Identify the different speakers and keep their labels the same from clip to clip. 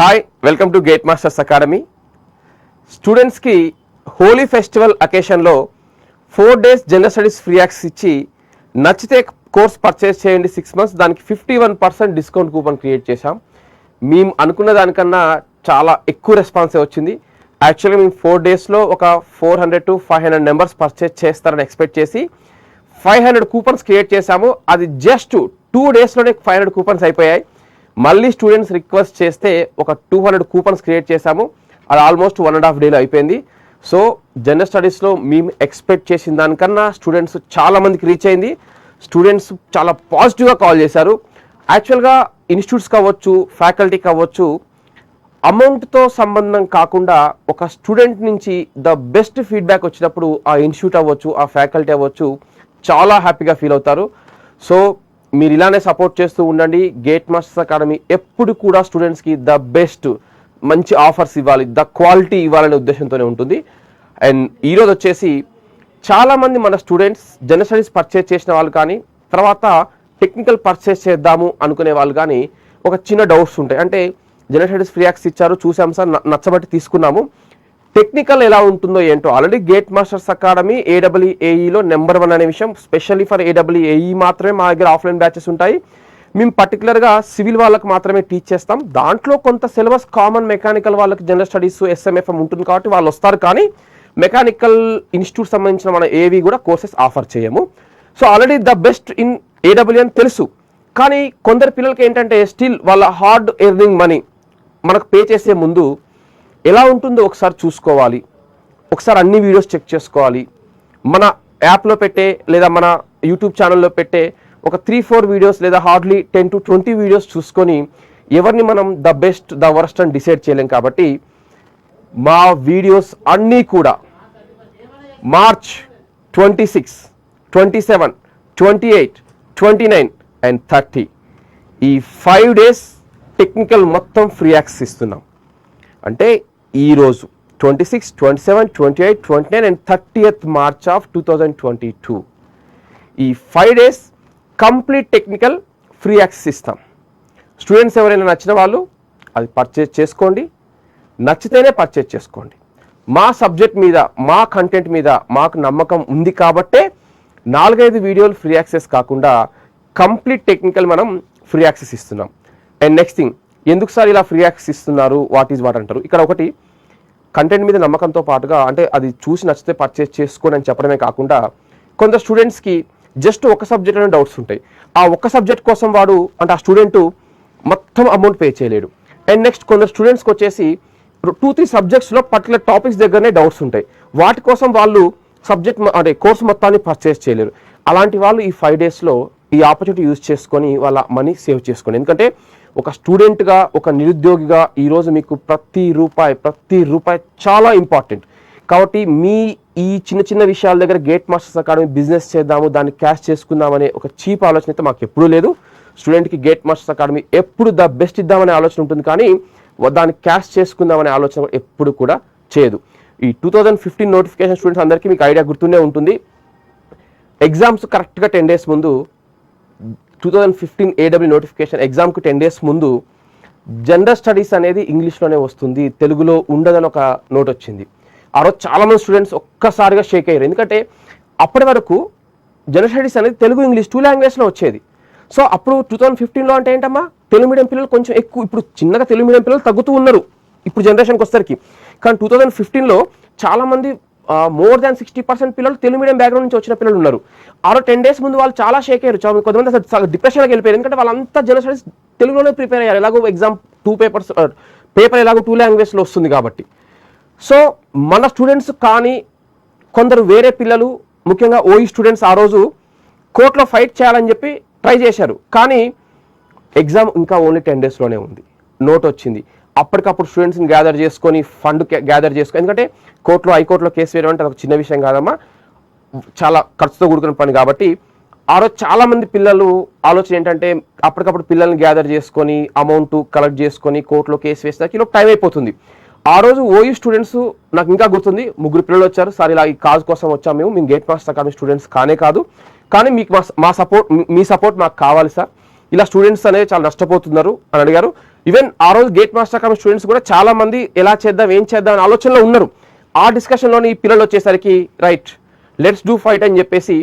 Speaker 1: Hi welcome to GATE masters academy. స్టూడెంట్స్కి Holi festival అకేషన్లో 4 days general studies free access ఇచ్చి నచ్చితే కోర్స్ పర్చేస్ చేయండి 6 months దానికి 51% డిస్కౌంట్ కూపన్ క్రియేట్ చేశాం. మేము అనుకున్న దానికన్నా చాలా ఎక్కువ రెస్పాన్సే వచ్చింది. యాక్చువల్గా మేము 4 daysలో ఒక 400 to 500 members పర్చేస్ చేస్తారని ఎక్స్పెక్ట్ చేసి 500 కూపన్స్ క్రియేట్ చేశాము. అది జస్ట్ 2 daysలోనే 500 కూపన్స్ అయిపోయాయి. మళ్ళీ స్టూడెంట్స్ రిక్వెస్ట్ చేస్తే ఒక 200 కూపన్స్ క్రియేట్ చేశాము. అది ఆల్మోస్ట్ 1.5 days అయిపోయింది. సో జనరల్ స్టడీస్లో మేము ఎక్స్పెక్ట్ చేసిన దానికన్నా స్టూడెంట్స్ చాలా మందికి రీచ్ అయింది. స్టూడెంట్స్ చాలా పాజిటివ్గా కాల్ చేశారు. యాక్చువల్గా ఇన్స్టిట్యూట్స్ కావచ్చు, ఫ్యాకల్టీ కావచ్చు, అమౌంట్తో సంబంధం కాకుండా ఒక స్టూడెంట్ నుంచి ద బెస్ట్ ఫీడ్బ్యాక్ వచ్చినప్పుడు ఆ ఇన్స్టిట్యూట్ అవ్వచ్చు, ఆ ఫ్యాకల్టీ అవ్వచ్చు, చాలా హ్యాపీగా ఫీల్ అవుతారు. సో మీరు ఇలానే సపోర్ట్ చేస్తూ ఉండండి. గేట్ మాస్టర్స్ అకాడమీ ఎప్పుడు కూడా స్టూడెంట్స్కి ద బెస్ట్ మంచి ఆఫర్స్ ఇవ్వాలి, ద క్వాలిటీ ఇవ్వాలనే ఉద్దేశంతోనే ఉంటుంది. అండ్ ఈరోజు వచ్చేసి చాలామంది మన స్టూడెంట్స్ జనరల్ స్టడీస్ పర్చేస్ చేసిన వాళ్ళు కానీ, తర్వాత టెక్నికల్ పర్చేస్ చేద్దాము అనుకునే వాళ్ళు కానీ ఒక చిన్న డౌట్స్ ఉంటాయి. అంటే జనరల్ స్టడీస్ ఫ్రీ యాక్సెస్ ఇచ్చారు, చూసాం సార్, నచ్చబట్టి తీసుకున్నాము, టెక్నికల్ ఎలా ఉంటుందో ఏంటో. ఆల్రెడీ గేట్ మాస్టర్స్ అకాడమీ AEEలో నెంబర్ 1 అనే విషయం. స్పెషల్లీ ఫర్ AEE మాత్రమే మా దగ్గర ఆఫ్లైన్ బ్యాచెస్ ఉంటాయి. మేము పర్టికులర్గా సివిల్ వాళ్ళకి మాత్రమే టీచ్ చేస్తాం. దాంట్లో కొంత సిలబస్ కామన్ మెకానికల్ వాళ్ళకి జనరల్ స్టడీస్ SMFM ఉంటుంది కాబట్టి వాళ్ళు వస్తారు. కానీ మెకానికల్ ఇన్స్టిట్యూట్ సంబంధించిన మన ఏవి కూడా కోర్సెస్ ఆఫర్ చేయము. So already the best in AEE అని తెలుసు. కానీ కొందరు పిల్లలకి ఏంటంటే స్టిల్ వాళ్ళ హార్డ్ ఎర్నింగ్ మనీ మనకు పే చేసే ముందు ఎలా ఉంటుందో ఒకసారి చూసుకోవాలి, ఒకసారి అన్ని వీడియోస్ చెక్ చేసుకోవాలి. మన యాప్లో పెట్టే లేదా మన యూట్యూబ్ ఛానల్లో పెట్టే ఒక 3-4 వీడియోస్ లేదా హార్డ్లీ 10 to 20 వీడియోస్ చూసుకొని ఎవరిని మనం ద బెస్ట్ ద వర్స్ట్ అని డిసైడ్ చేయలేం. కాబట్టి మా వీడియోస్ అన్నీ కూడా March 26, 27, 28, 29 and 30 ఈ 5 days టెక్నికల్ మొత్తం ఫ్రీ యాక్సెస్ ఇస్తున్నాం. అంటే ఈరోజు 26, 27, 28, 29 and 30th March of 2022 ఈ 5 days complete technical free access ఇస్తాం. స్టూడెంట్స్ ఎవరైనా నచ్చిన వాళ్ళు అది పర్చేజ్ చేసుకోండి, నచ్చితేనే పర్చేజ్ చేసుకోండి. మా సబ్జెక్ట్ మీద, మా కంటెంట్ మీద మాకు నమ్మకం ఉంది కాబట్టే 4-5 వీడియోలు ఫ్రీ యాక్సెస్ కాకుండా కంప్లీట్ టెక్నికల్ మనం ఫ్రీ యాక్సెస్ ఇస్తున్నాం. అండ్ నెక్స్ట్ థింగ్, ఎందుకు సార్ ఇలా ఫ్రీ యాక్సెస్ ఇస్తున్నారు, వాట్ ఈజ్ వాట్ అంటారు. ఇక్కడ ఒకటి, కంటెంట్ మీద నమ్మకంతో పాటుగా అంటే అది చూసి నచ్చితే పర్చేస్ చేసుకోండి అని చెప్పడమే కాకుండా కొంత స్టూడెంట్స్కి జస్ట్ ఒక సబ్జెక్ట్ అనే డౌట్స్ ఉంటాయి. ఆ ఒక్క సబ్జెక్ట్ కోసం వాడు అంటే ఆ స్టూడెంట్ మొత్తం అమౌంట్ పే చేయలేడు. అండ్ నెక్స్ట్ కొందరు స్టూడెంట్స్కి వచ్చేసి 2-3 సబ్జెక్ట్స్లో పర్టికులర్ టాపిక్స్ దగ్గరనే డౌట్స్ ఉంటాయి. వాటి కోసం వాళ్ళు సబ్జెక్ట్ అంటే కోర్సు మొత్తాన్ని పర్చేస్ చేయలేరు. అలాంటి వాళ్ళు ఈ 5 daysలో ఈ ఆపర్చునిటీ యూజ్ చేసుకొని వాళ్ళ మనీ సేవ్ చేసుకోండి. ఎందుకంటే ఒక స్టూడెంట్గా, ఒక నిరుద్యోగిగా ఈరోజు మీకు ప్రతి రూపాయి చాలా ఇంపార్టెంట్. కాబట్టి మీ ఈ చిన్న చిన్న విషయాల దగ్గర గేట్ మాస్టర్స్ అకాడమీ బిజినెస్ చేద్దాము, దాన్ని క్యాష్ చేసుకుందామనే ఒక చీప్ ఆలోచన అయితే మాకు ఎప్పుడూ లేదు. స్టూడెంట్కి గేట్ మాస్టర్స్ అకాడమీ ఎప్పుడు ద బెస్ట్ ఇద్దామనే ఆలోచన ఉంటుంది, కానీ దాన్ని క్యాష్ చేసుకుందామనే ఆలోచన ఎప్పుడు కూడా చేయదు. ఈ 2015 నోటిఫికేషన్ స్టూడెంట్స్ అందరికీ మీకు ఐడియా గుర్తుండే ఉంటుంది. ఎగ్జామ్స్ కరెక్ట్గా 10 days ముందు 2015 AEE నోటిఫికేషన్ ఎగ్జామ్కి 10 days ముందు జనరల్ స్టడీస్ అనేది ఇంగ్లీష్లోనే వస్తుంది, తెలుగులో ఉండదని ఒక నోట్ వచ్చింది. ఆ రోజు చాలామంది స్టూడెంట్స్ ఒక్కసారిగా షేక్ అయ్యారు. ఎందుకంటే అప్పటి వరకు జనరల్ స్టడీస్ అనేది తెలుగు, ఇంగ్లీష్ 2 languagesలో వచ్చేది. సో అప్పుడు 2015లో అంటే ఏంటమ్మా, తెలుగు మీడియం పిల్లలు కొంచెం ఎక్కువ, ఇప్పుడు చిన్నగా తెలుగు మీడియం పిల్లలు తగ్గుతూ ఉన్నారు ఇప్పుడు జనరేషన్కి వచ్చేసరికి. కానీ 2015లో చాలామంది more than 60% పిల్లలు తెలుగు మీడియం బ్యాక్గ్రౌండ్ నుంచి వచ్చిన పిల్లలు ఉన్నారు. ఆ 10 days ముందు వాళ్ళు చాలా షేక్ అయ్యారు. కొంతమంది అసలు డిప్రెషన్లోకి వెళ్ళిపోయారు. ఎందుకంటే వాళ్ళంతా జనరల్ స్టడీస్ తెలుగులోనే ప్రిపేర్ అయ్యారు. ఎలాగో ఎగ్జామ్ 2 papers పేపర్ ఎలాగో 2 languagesలో వస్తుంది కాబట్టి. సో మన స్టూడెంట్స్ కానీ కొందరు వేరే పిల్లలు, ముఖ్యంగా OE స్టూడెంట్స్ ఆ రోజు కోర్టులో ఫైట్ చేయాలని చెప్పి ట్రై చేశారు. కానీ ఎగ్జామ్ ఇంకా ఓన్లీ 10 daysలోనే ఉంది. నోట్ వచ్చింది, అప్పటికప్పుడు స్టూడెంట్స్ని గ్యాదర్ చేసుకొని ఫండ్ గ్యాదర్ చేసుకొని, ఎందుకంటే కోర్టులో హైకోర్టులో కేసు వేయడం అంటే అది ఒక చిన్న విషయం కాదమ్మా, చాలా ఖర్చుతో కూడుకున్న పని. కాబట్టి ఆ రోజు చాలామంది పిల్లలు ఆలోచన ఏంటంటే అప్పటికప్పుడు పిల్లల్ని గ్యాదర్ చేసుకొని అమౌంట్ కలెక్ట్ చేసుకొని కోర్టులో కేసు వేసేదానికి ఇలా టైం అయిపోతుంది. ఆ రోజు OE స్టూడెంట్స్ నాకు ఇంకా గుర్తుంది, 3 పిల్లలు వచ్చారు. సార్ ఇలా ఈ కాజ్ కోసం వచ్చాము, మేము గేట్ మాస్టర్స్ అకాడమీ స్టూడెంట్స్ కాదు, కానీ మీకు మీ సపోర్ట్ మాకు కావాలి సార్, ఇలా స్టూడెంట్స్ అనేది చాలా నష్టపోతున్నారు అని అడిగారు. ఈవెన్ ఆ రోజు గేట్ మాస్టర్ అకాడమీ స్టూడెంట్స్ కూడా చాలా మంది ఎలా చేద్దాం ఏం చేద్దాం అనే ఆలోచనలో ఉన్నారు. ఆ డిస్కషన్లోని ఈ పిల్లలు వచ్చేసరికి రైట్ లెట్స్ డూ ఫైట్ అని చెప్పేసి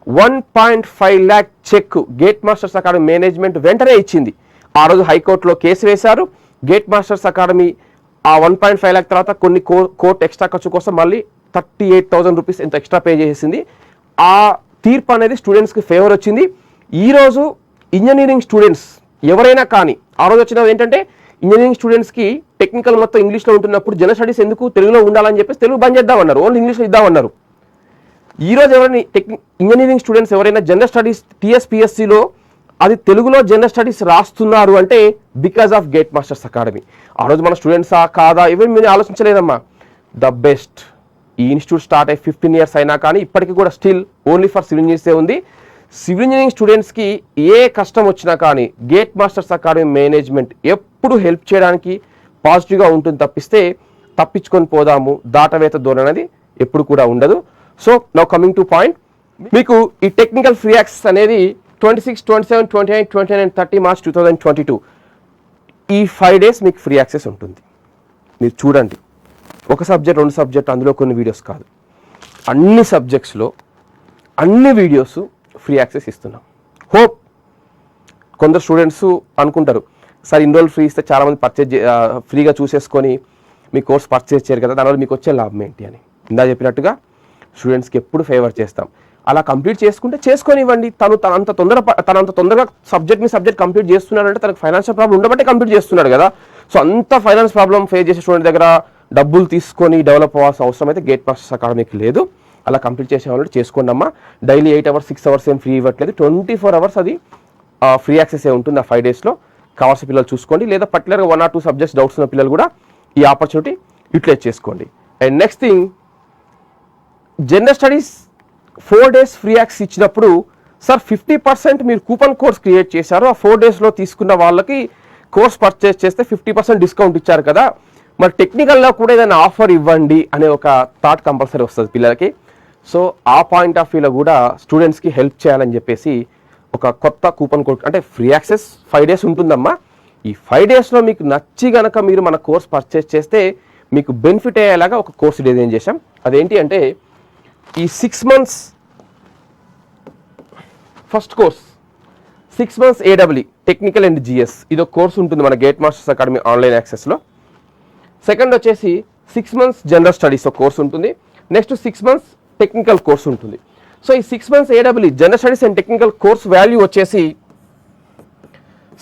Speaker 1: 1.5 lakh check gate masters academy management వెంటనే ఇచ్చింది. ఆ రోజు హైకోర్టులో కేసు వేశారు. గేట్ మాస్టర్స్ అకాడమీ ఆ 1.5 lakh తర్వాత కొన్ని కోర్టు ఎక్స్ట్రా ఖర్చు కోసం మళ్ళీ 38,000 రూపీస్ ఎంత ఎక్స్ట్రా పే చేసింది. ఆ తీర్పు అనేది స్టూడెంట్స్కి ఫేవర్ వచ్చింది. ఈరోజు ఇంజనీరింగ్ స్టూడెంట్స్ ఎవరైనా కానీ ఆ రోజు వచ్చినది ఏంటంటే ఇంజనీరింగ్ స్టూడెంట్స్కి టెక్నికల్ మొత్తం ఇంగ్లీష్లో ఉంటున్నప్పుడు జనరల్ స్టడీస్ ఎందుకు తెలుగులో ఉండాలని చెప్పేసి తెలుగు బంద్ చేద్దామన్నారు, ఓన్లీ ఇంగ్లీష్లో ఇద్దామన్నారు. ఈరోజు ఎవరైనా ఇంజనీరింగ్ స్టూడెంట్స్ ఎవరైనా జనరల్ స్టడీస్ టీఎస్పీఎస్సీలో అది తెలుగులో జనరల్ స్టడీస్ రాస్తున్నారు అంటే because of GATE masters academy. ఆ రోజు మన స్టూడెంట్సా కాదా ఇవన్నీ మీరు ఆలోచించలేదమ్మా. The best. ఈ ఇన్స్టిట్యూట్ స్టార్ట్ అయ్యి 15 years అయినా కానీ ఇప్పటికీ కూడా స్టిల్ ఓన్లీ ఫర్ సివిల్ ఇంజనీర్సే ఉంది. సివిల్ ఇంజనీరింగ్ స్టూడెంట్స్కి ఏ కష్టం వచ్చినా కానీ గేట్ మాస్టర్స్ అకాడమీ మేనేజ్మెంట్ ఎప్పుడు హెల్ప్ చేయడానికి పాజిటివ్గా ఉంటుంది తప్పిస్తే తప్పించుకొని పోదాము దాటవేత ధోరణి అనేది ఎప్పుడు కూడా ఉండదు. So now coming to point, మీకు ఈ టెక్నికల్ ఫ్రీ యాక్సెస్ అనేది 26, 27, 28, 29 and 30 March 2022 ఈ 5 days మీకు ఫ్రీ యాక్సెస్ ఉంటుంది. మీరు చూడండి, ఒక సబ్జెక్ట్ 2 సబ్జెక్ట్ అందులో కొన్ని వీడియోస్ కాదు, అన్ని సబ్జెక్ట్స్లో అన్ని వీడియోస్ ఫ్రీ యాక్సెస్ ఇస్తున్నాం. హోప్ కొందరు స్టూడెంట్స్ అనుకుంటారు సార్ ఇన్ని రోజులు ఫ్రీ ఇస్తే చాలామంది ఫ్రీగా చూసేసుకొని మీ కోర్స్ పర్చేజ్ చేయరు కదా, దానివల్ల మీకు వచ్చే లాభం ఏంటి అని. ఇందా చెప్పినట్టుగా స్టూడెంట్స్కి ఎప్పుడు ఫేవర్ చేస్తాం. అలా కంప్లీట్ చేసుకుంటే చేసుకొనివ్వండి. తనంత తొందరగా సబ్జెక్ట్ కంప్లీట్ చేస్తున్నాడంటే తనకు ఫైనాన్షియల్ ప్రాబ్లం ఉండబట్టే కంప్లీట్ చేస్తున్నాడు కదా. సో అంత ఫైనాన్స్ ప్రాబ్లం ఫేస్ చేసే స్టూడెంట్ దగ్గర డబ్బులు తీసుకొని డెవలప్ అవ్వాల్సిన అవసరం అయితే గేట్ మాస్టర్స్ అకాడమీకి లేదు. అలా కంప్లీట్ చేసే వాళ్ళు చేసుకోండి అమ్మా. డైలీ 8 hours 6 hours ఏం ఫ్రీ ఇవ్వట్లేదు, 24 hours అది ఫ్రీ యాక్సెస్ ఏ ఉంటుంది. ఆ 5 daysలో కావాల్సిన పిల్లలు చూసుకోండి, లేదా పర్టికులర్గా 1 or 2 subjects డౌట్స్ ఉన్న పిల్లలు కూడా ఈ ఆపర్చునిటీ యూటిలైజ్ చేసుకోండి. And next thing, general studies 4 days free access ఇచ్చినప్పుడు సార్ 50% మీరు కూపన్ కోడ్స్ క్రియేట్ చేశారు, ఆ 4 daysలో తీసుకున్న వాళ్ళకి కోర్స్ పర్చేస్ చేస్తే 50% డిస్కౌంట్ ఇచ్చారు కదా, మరి టెక్నికల్లో కూడా ఏదైనా ఆఫర్ ఇవ్వండి అనే ఒక థాట్ కంపల్సరీ వస్తుంది పిల్లలకి. సో ఆ పాయింట్ ఆఫ్ వ్యూలో కూడా స్టూడెంట్స్కి హెల్ప్ చేయాలని చెప్పేసి ఒక కొత్త కూపన్ కోడ్ అంటే ఫ్రీ యాక్సెస్ 5 days ఉంటుందమ్మా. ఈ 5 daysలో మీకు నచ్చి గనక మీరు మన కోర్స్ పర్చేస్ చేస్తే మీకు బెనిఫిట్ అయ్యేలాగా ఒక కోర్స్ డిజైన్ చేశాం. అదేంటి అంటే ఈ 6 months first course 6 months AEE technical and GS ఇది ఒక కోర్స్ ఉంటుంది మన గేట్ మాస్టర్స్ అకాడమీ ఆన్లైన్ యాక్సెస్లో. సెకండ్ వచ్చేసి 6 months జనరల్ స్టడీస్ ఒక కోర్స్ ఉంటుంది. నెక్స్ట్ 6 months టెక్నికల్ కోర్స్ ఉంటుంది. సో ఈ 6 months AEE general studies and technical course value వచ్చేసి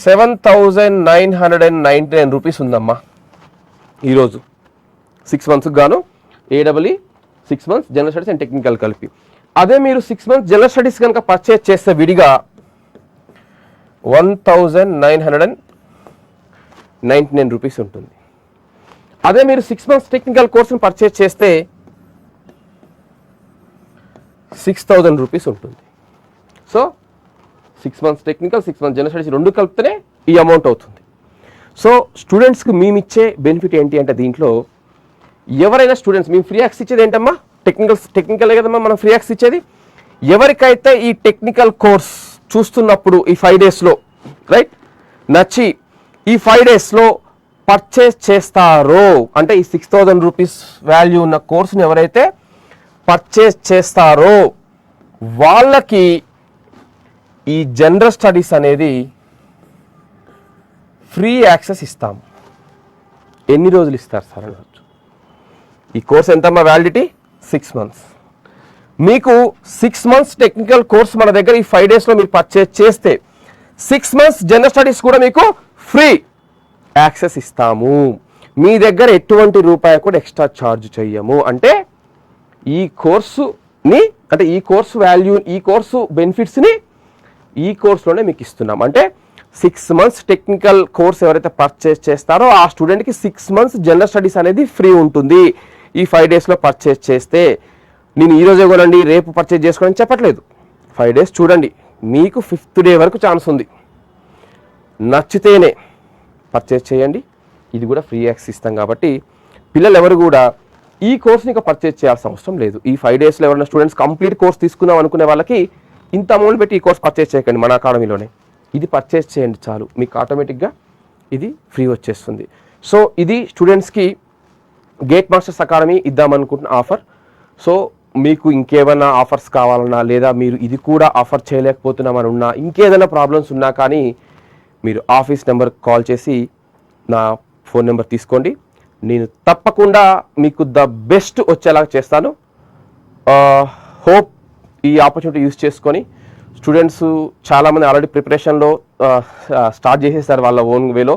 Speaker 1: 7,999 రూపీస్ ఉందమ్మా ఈరోజు. 6 months గాను AEE 6 months general studies and technical కలిపి. అదే మీరు 6 months జనరల్ స్టడీస్ కనుక పర్చేజ్ చేస్తే విడిగా 1,999 రూపీస్ ఉంటుంది. అదే మీరు 6 months టెక్నికల్ కోర్సును పర్చేజ్ చేస్తే 6,000 రూపీస్ ఉంటుంది. So 6 months technical 6 months general studies రెండు కలిపితేనే ఈ అమౌంట్ అవుతుంది. సో స్టూడెంట్స్కి మేము ఇచ్చే బెనిఫిట్ ఏంటి అంటే దీంట్లో ఎవరైనా స్టూడెంట్స్ మేము ఫ్రీ యాక్సెస్ ఇచ్చేది ఏంటమ్మా టెక్నికల్ కదమ్మా మనం ఫ్రీ యాక్సెస్ ఇచ్చేది. ఎవరికైతే ఈ టెక్నికల్ కోర్స్ చూస్తున్నప్పుడు ఈ 5 daysలో రైట్ నచ్చి ఈ 5 daysలో పర్చేస్ చేస్తారో అంటే ఈ 6,000 రూపీస్ వాల్యూ ఉన్న కోర్సుని ఎవరైతే పర్చేస్ చేస్తారో వాళ్ళకి ఈ జనరల్ స్టడీస్ అనేది ఫ్రీ యాక్సెస్ ఇస్తాము. ఎన్ని రోజులు ఇస్తారు సార్ అనవచ్చు. ఈ కోర్స్ ఎంతమ్మా వ్యాలిడిటీ 6 months. మీకు 6 months టెక్నికల్ కోర్స్ మన దగ్గర ఈ 5 daysలో మీరు పర్చేస్ చేస్తే 6 months జనరల్ స్టడీస్ కూడా మీకు ఫ్రీ యాక్సెస్ ఇస్తాము. మీ దగ్గర ఎటువంటి రూపాయి కూడా ఎక్స్ట్రా ఛార్జ్ చెయ్యము. అంటే ఈ కోర్సుని అంటే ఈ కోర్సు వాల్యూ ఈ కోర్సు బెనిఫిట్స్ని ఈ కోర్సులోనే మీకు ఇస్తున్నాం. అంటే 6 months టెక్నికల్ కోర్స్ ఎవరైతే పర్చేస్ చేస్తారో ఆ స్టూడెంట్కి 6 months జనరల్ స్టడీస్ అనేది ఫ్రీ ఉంటుంది. ఈ 5 daysలో పర్చేస్ చేస్తే నేను ఈరోజే కొనండి రేపు పర్చేస్ చేసుకోండి చెప్పట్లేదు. 5 days చూడండి, మీకు 5th day వరకు ఛాన్స్ ఉంది. నచ్చితేనే పర్చేస్ చేయండి. ఇది కూడా ఫ్రీ యాక్సెస్ ఇస్తాం కాబట్టి పిల్లలు ఎవరు కూడా ఈ కోర్స్ని ఇంకా పర్చేస్ చేయాల్సిన అవసరం లేదు. ఈ 5 daysలో ఎవరైనా స్టూడెంట్స్ కంప్లీట్ కోర్స్ తీసుకుందాం అనుకునే వాళ్ళకి ఇంత అమౌంట్ పెట్టి ఈ కోర్స్ పర్చేస్ చేయకండి. మన అకాడమీలోనే ఇది పర్చేస్ చేయండి చాలు, మీకు ఆటోమేటిక్గా ఇది ఫ్రీ వచ్చేస్తుంది. సో ఇది స్టూడెంట్స్కి గేట్ మాస్టర్స్ అకాడమీ ఇద్దామనుకుంటున్న ఆఫర్. సో మీకు ఇంకేమైనా ఆఫర్స్ కావాలన్నా, లేదా మీరు ఇది కూడా ఆఫర్ చేయలేకపోతున్నామని ఉన్నా, ఇంకేదైనా ప్రాబ్లమ్స్ ఉన్నా కానీ మీరు ఆఫీస్ నెంబర్ కాల్ చేసి నా ఫోన్ నెంబర్ తీసుకోండి. నేను తప్పకుండా మీకు ద బెస్ట్ వచ్చేలాగా చేస్తాను. హోప్ ఈ ఆపర్చునిటీ యూస్ చేసుకొని స్టూడెంట్స్ చాలామంది ఆల్రెడీ ప్రిపరేషన్లో స్టార్ట్ చేసేసారు వాళ్ళ ఓన్ వేలో.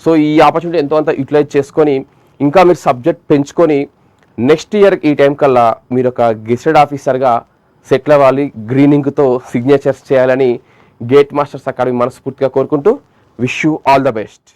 Speaker 1: సో ఈ ఆపర్చునిటీ ఎంతో అంత యూటిలైజ్ చేసుకొని ఇంకా మీరు సబ్జెక్ట్ పెంచుకొని నెక్స్ట్ ఇయర్ ఈ టైం కల్లా మీరు ఒక గెస్టెడ్ ఆఫీసర్గా సెటిల్ అవ్వాలి, గ్రీన్ ఇంక్తో సిగ్నేచర్స్ చేయాలని గేట్ మాస్టర్స్ అకాడమీ మనస్ఫూర్తిగా కోరుకుంటూ wish you all the best.